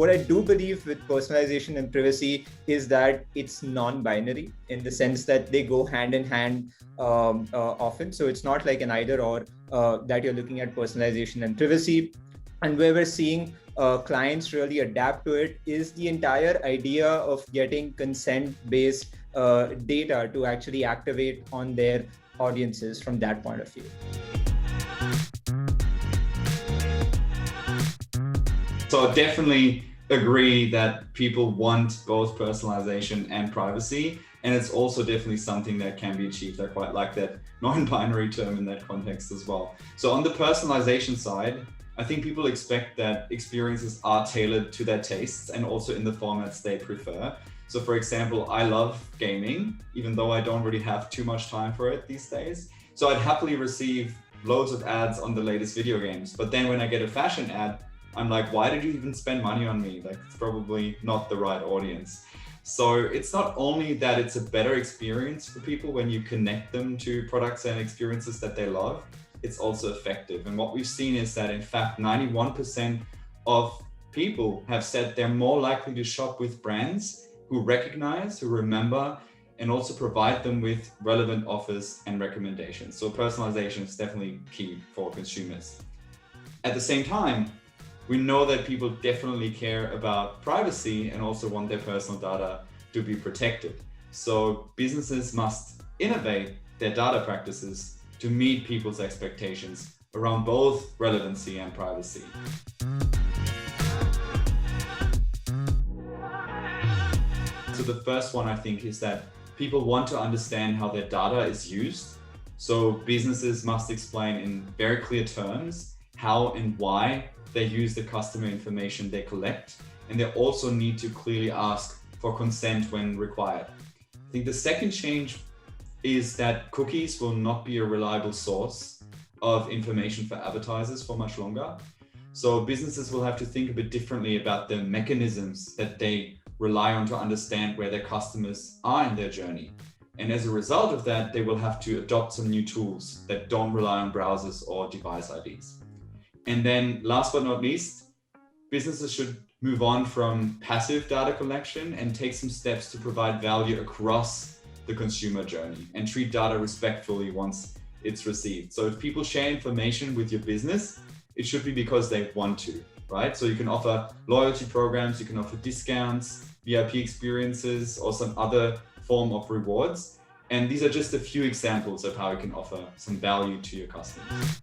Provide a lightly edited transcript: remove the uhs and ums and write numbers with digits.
what I do believe with personalization and privacy is that it's non-binary in the sense that they go hand in hand often. So it's not like an either or that you're looking at personalization and privacy. And where we're seeing clients really adapt to it is the entire idea of getting consent-based data to actually activate on their audiences from that point of view. So I definitely agree that people want both personalization and privacy. And it's also definitely something that can be achieved. I quite like that non-binary term in that context as well. So on the personalization side, I think people expect that experiences are tailored to their tastes and also in the formats they prefer. So for example, I love gaming, even though I don't really have too much time for it these days. So I'd happily receive loads of ads on the latest video games. But then when I get a fashion ad, I'm like, why did you even spend money on me? Like, it's probably not the right audience. So it's not only that it's a better experience for people when you connect them to products and experiences that they love, it's also effective. And what we've seen is that in fact, 91% of people have said they're more likely to shop with brands who recognize, who remember, and also provide them with relevant offers and recommendations. So personalization is definitely key for consumers. At the same time, we know that people definitely care about privacy and also want their personal data to be protected. So businesses must innovate their data practices to meet people's expectations around both relevancy and privacy. So the first one, I think, is that people want to understand how their data is used. So businesses must explain in very clear terms how and why they use the customer information they collect. And they also need to clearly ask for consent when required. I think the second change is that cookies will not be a reliable source of information for advertisers for much longer. So businesses will have to think a bit differently about the mechanisms that they rely on to understand where their customers are in their journey. And as a result of that, they will have to adopt some new tools that don't rely on browsers or device IDs. And then last but not least, businesses should move on from passive data collection and take some steps to provide value across the consumer journey and treat data respectfully once it's received. So if people share information with your business, it should be because they want to, right? So you can offer loyalty programs, you can offer discounts, VIP experiences, or some other form of rewards. And these are just a few examples of how you can offer some value to your customers.